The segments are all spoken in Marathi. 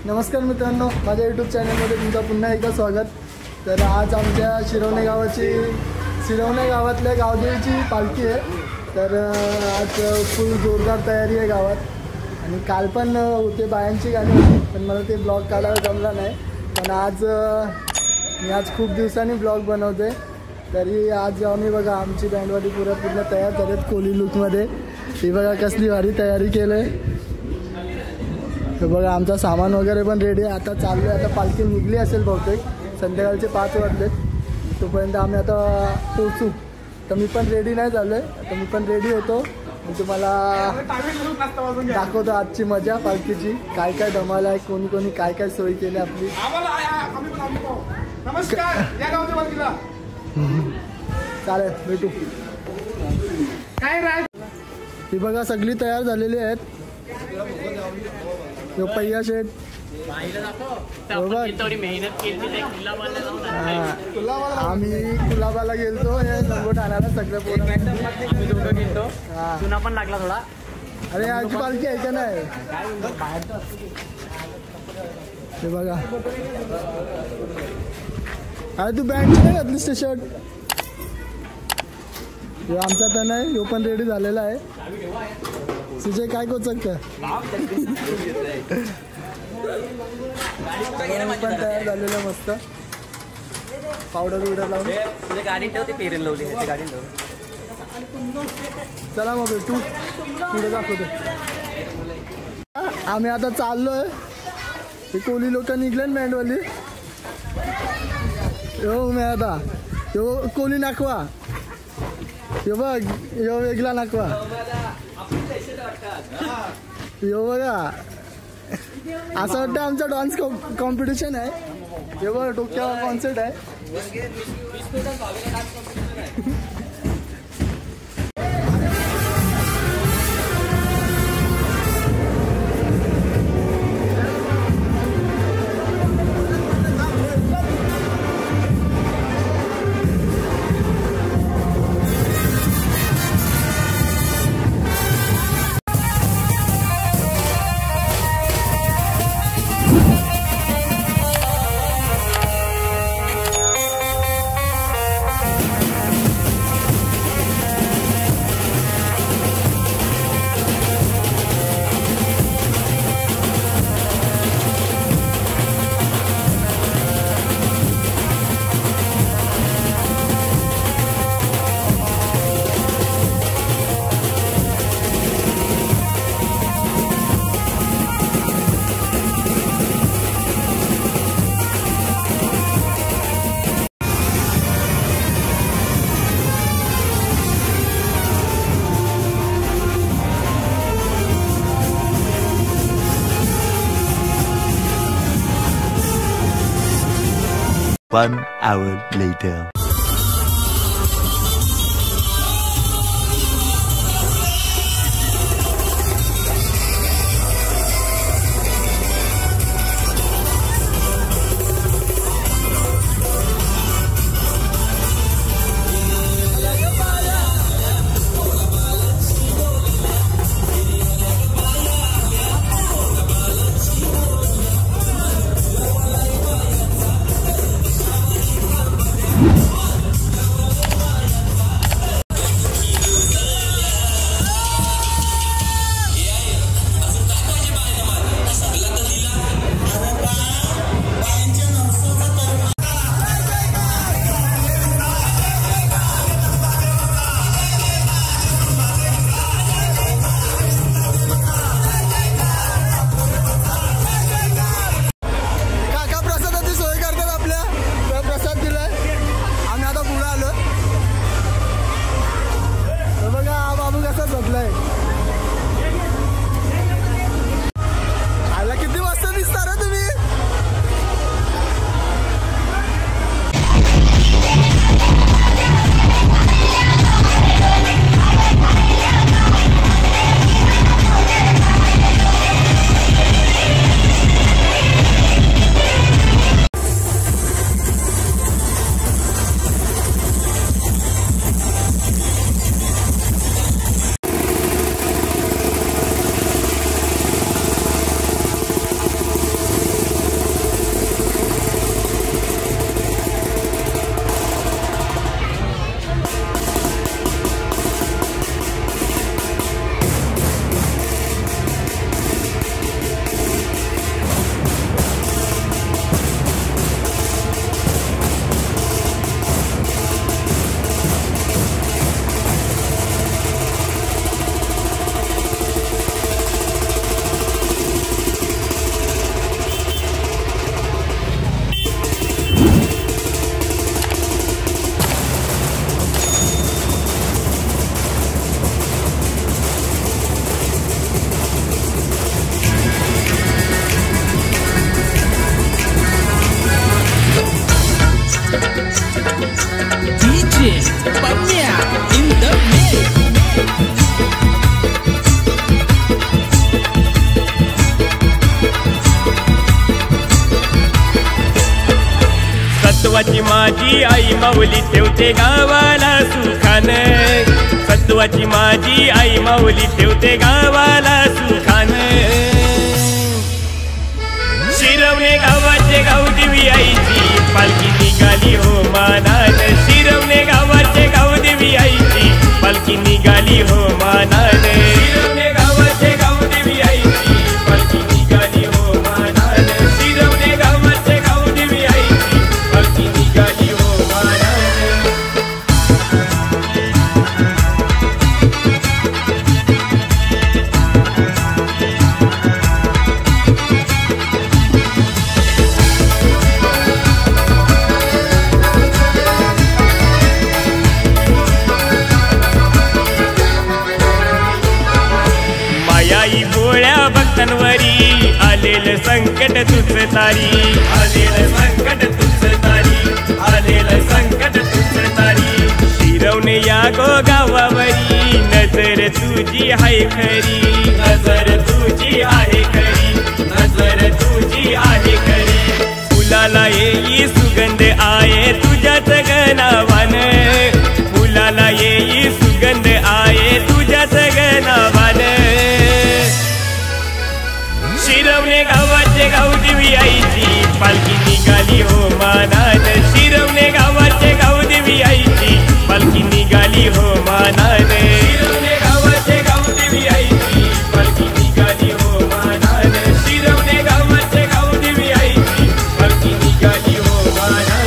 नमस्कार मित्रांनो, माझ्या यूट्यूब चॅनलमध्ये तुमचं पुन्हा एकदा स्वागत। तर आज आमच्या शिरवणे गावातल्या गावदेवीची पालखी आहे। तर आज फुल जोरदार तयारी आहे गावात। आणि काल पण होते बायांची गाणी होती, पण मला ते ब्लॉग काढायला जमला नाही। पण आज खूप दिवसांनी ब्लॉग बनवते। तरी आज आम्ही बघा आमची बँडवाली पूर्ण तयार झालेत कोली लुकमध्ये। ही बघा कसली भारी तयारी केली। बघा आमचा सामान वगैरे पण रेडी आहे। आता चाललो आहे, आता पालखी निघली असेल बहुतेक, संध्याकाळचे 5 वाजलेत। तोपर्यंत आम्ही आता पोहोचू। तर मी पण रेडी नाही झालो आहे, आता मी पण रेडी होतो। मी तुम्हाला दाखवतो आजची मजा पालखीची, काय काय धमाल आहे, कोणी काय काय सोय केली आपली। चालेल, भेटू। ही बघा सगळी तयार झालेली आहेत। तो पहिया शेट आम्ही कुलाबाला गेलतो, हे नंबर आणायला सगळं गेलतो। चुना पण लागला थोडा। अरे आजची पालखी आहे का नाही? हे बघा, अरे तू बँड नाही घातलीस ते शर्ट? आमचा तर नाही, तो पण रेडी झालेला आहे। तुझे काय कोचक पण तयार झालेलं मस्त, पावडर बिवडर लावून गाडी ठेवते, पेरेल लावली गाडी। चला मग भेटू, पुढे दाखवतो। आम्ही आता चाललोय। हे कोली लोक निघले ना बँडवाली। यो मी आता यो कोली नाकवा, यो बघ, यो वेगळा नाकवा, यो बघा। असं वाटतं आमचा डान्स कॉम्पिटिशन आहे। हे बघ, डोक्यावर कॉन्सर्ट आहे। One hour later. सत्वाची माझी आई माऊली ठेवते गावाला सुखाने, सत्वाची माझी आई माऊली ठेवते गावाला सुखाने। शिरवणे गावाचे गावदेवी आईची पालखी निघाली हो मानाने, शिरवणे गावाचे गावदेवी आईची पालखी निघाली हो मानाने, शिरवणे गावाचे गावदेवी आईची पालखी निघाली हो मानाने, शिरवणे गावाचे गावदेवी आईची पालखी निघाली हो मानाने। मायाई भोळ्या भक्तांवरी आलेलं संकट तुझ तारी, आलेलं संकट तुझ तारी, आलेलं संकट तुझ तारी। शिरवणे या गो गावावरी नजर तुझी आहे खरी, नजर तुझी आहे खरी, नजर तुझी आहे खरी। फुलाला येई सुगंध आहे तुझ्याच गनावाने, फुलाला येई सुगंध आहे तुझ्याच गनावाने। शिरवणे गावाचे गावदेवी आईची पालखी निघाली हो मानाने, शिरवणे गावाचे गावदेवी आईची पालखी निघाली हो मानाने, शिरवणे गावाचे गावदेवी आईची पालखी निघाली हो मानाने, शिरवणे गावाचे गावदेवी आईची पालखी निघाली हो मानाने।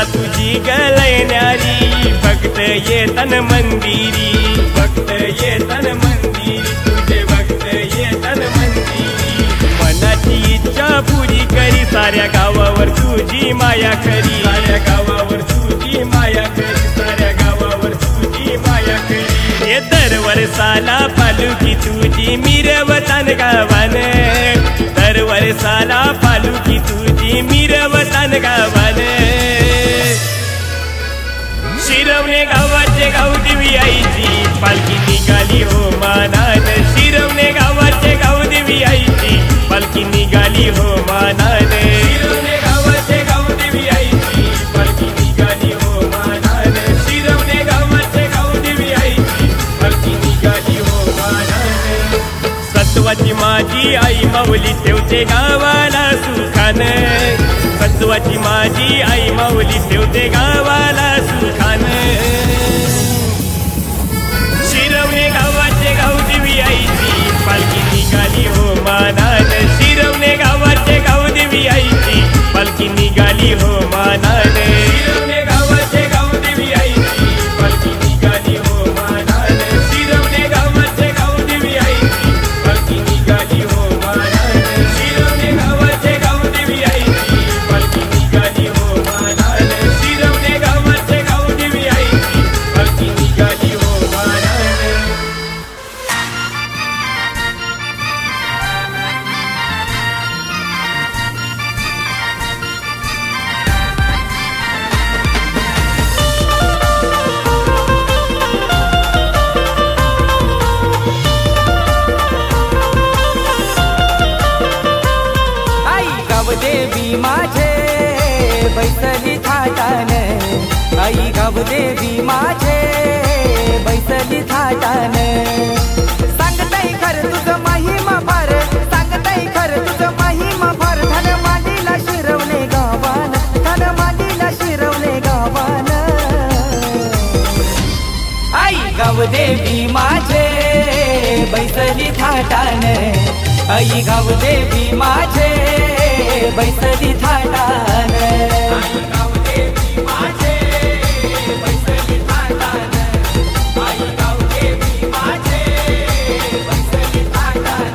तुझी गलयणारी भक्त येतन मंदिरी, भक्त येतन मंदिरी, तुझे भक्त येतन मंदिरी। मनाची इच्छा पुरी करी साऱ्या गावावर तुझी माया खरी, साऱ्या गावावर तुझी माया खरी, साऱ्या गावावर तुझी माया खरी। हे दरवर्षाला पालुकी तुझी मिरवतान गावाने, दरवर्षाला पालुकी तुझी मिरवतान गावाने। शिरवणे गावाचे गावदेवी आईची पालखी निघाली हो मानाने, शिरवणे गावाचे गावदेवी आईची पालखी निघाली हो मानाने, शिरवणे गावाचे गावदेवी आईची पालखी निघाली हो मानाने, शिरवणे गावाचे गावदेवी आईची पालखी निघाली हो मानाने। सत्वाची माझी आई माऊली ठेवते गावाला सुखाने, सत्वाची माझी आई माऊली ठेवते गावाला सुखाने। शिरवणे गावाचे गावदेवी आईची पालखी निघाली हो मानाने, शिरवणे गावाचे गावदेवी आईची पालखी निघाली हो मानाने, शिरवणे गावाचे गावदेवी आईची पालखी निघाली हो मानाने, शिरवणे गावाचे गावदेवी आईची पालखी निघाली हो मानाने, शिरवणे गावाचे गावदेवी आईची पालखी निघाली हो मानाने, शिरवणे गावाचे गावदेवी आईची पालखी निघाली हो मानाने। गावदेवी माझे बैसली थाटान, आई गावदेवी माझे बैसली थाटान। सांगताय खर तुझं महिमा फार, सांगताय खर तुझं महिमा फार। धन मांडीला शिरवणे गावान, धन मांडीला शिरवणे गावान। आई गावदेवी माझे बैसली थाटान, आई गावदेवी माझे बैसली थाटान, आई गावदेवी माझे बैसली थाटान, आई गावदेवी माझे बैसली थाटान।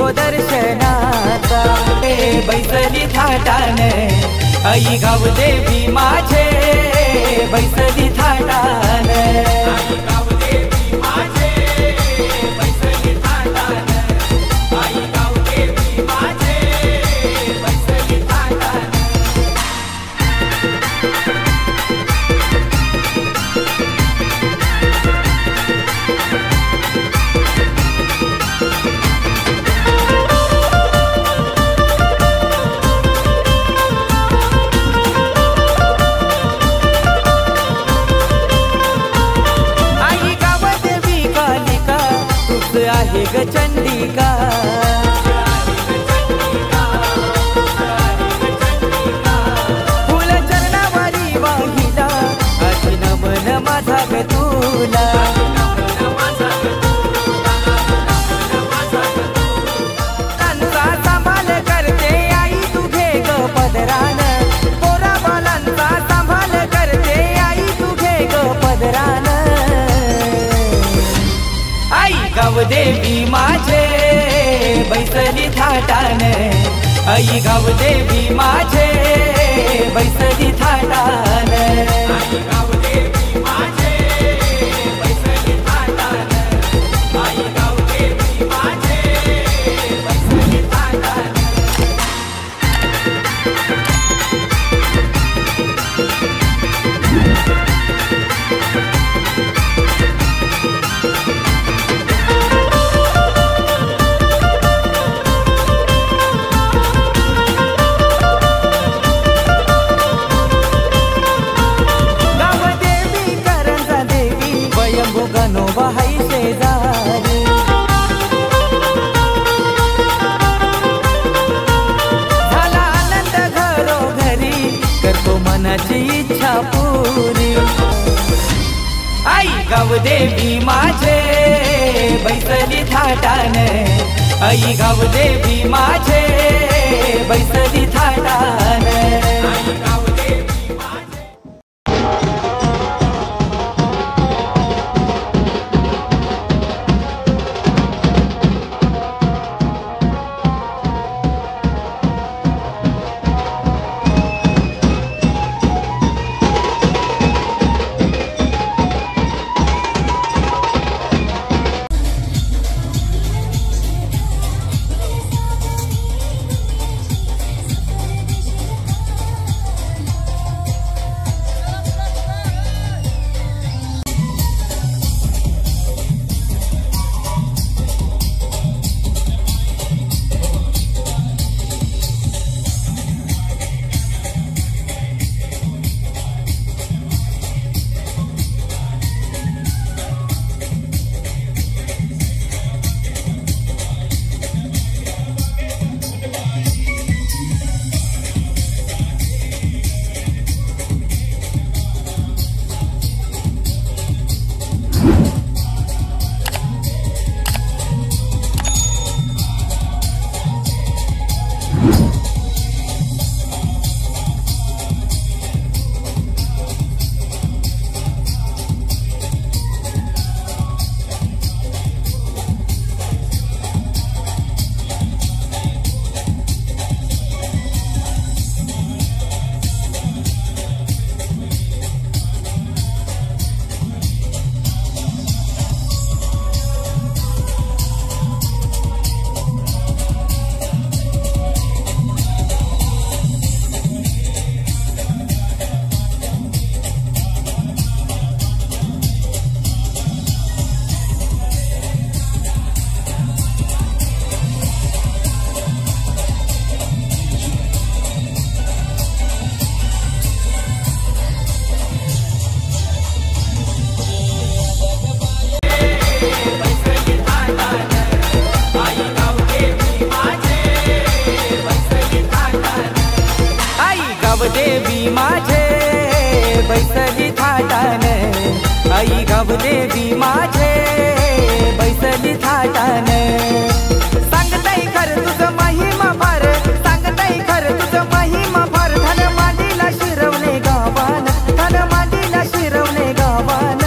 येतो दर्शनाचा बैसली थाटान आई गावदेवी माझे बैसली थाटान आई गावदेवी माझे बैसली थाटान आई गावदेवी माझे बैसली थाटान आहे ग चंडिका फुल चरणावारी वाहिला आधी नमन माझा ग तुला त्यांचा सांभाळ करते आई तू घे ग पदरान पोरा बालांचा सांभाळ करते आई तू घे ग पदरान आई गावदेवी माझे बैसली थाटान आई गावदेवी माझे बैसली थाटान आई गावदेवी माझे बैसली थाटान आई गावदेवी माझे बैसली थाटान हाय शेजारी झाला आनंद घरोघरी करतो मनाची इच्छा पुरी आई गावदेवी माझे बैसली थाटान आई गावदेवी माझे बैसली थाटान आई गावदेवी गावदेवी माझे बैसली थाटान आई गावदेवी माझे बैसली थाटान सांगताय खर तुझं महिमा फार सांगताय खर तुझं महिमा फार धन मांडीला शिरवणे गावान धन मांडीला शिरवणे गावान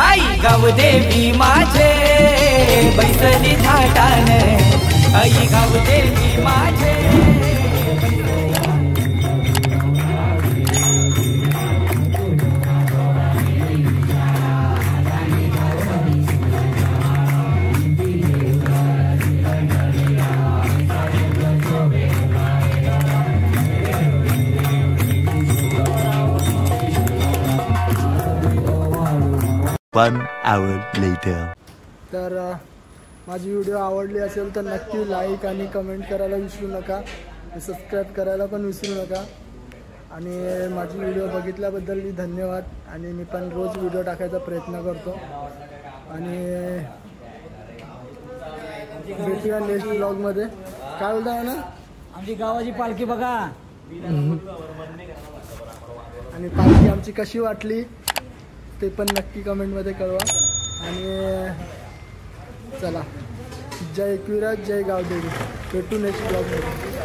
आई गावदेवी माझे बैसली थाटान आई गावदेवी माझे. One hour later. तर माझी व्हिडिओ आवडली असेल तर नक्की लाईक आणि कमेंट करायला विसरू नका. सबस्क्राईब करायला पण विसरू नका. आणि माझी व्हिडिओ बघितल्याबद्दल मी धन्यवाद. आणि मी पण रोज व्हिडिओ टाकायचा प्रयत्न करतो. आणि भेटूया नेक्स्ट ब्लॉगमध्ये. काय बोलता ना, आमची गावाची पालखी बघा. आणि पालखी आमची कशी वाटली ते पण नक्की कमेंटमध्ये कळवा. आणि चला, जय एकविराज, जय गावदेवी. भेटू नेक्स्ट ब्लॉगमध्ये.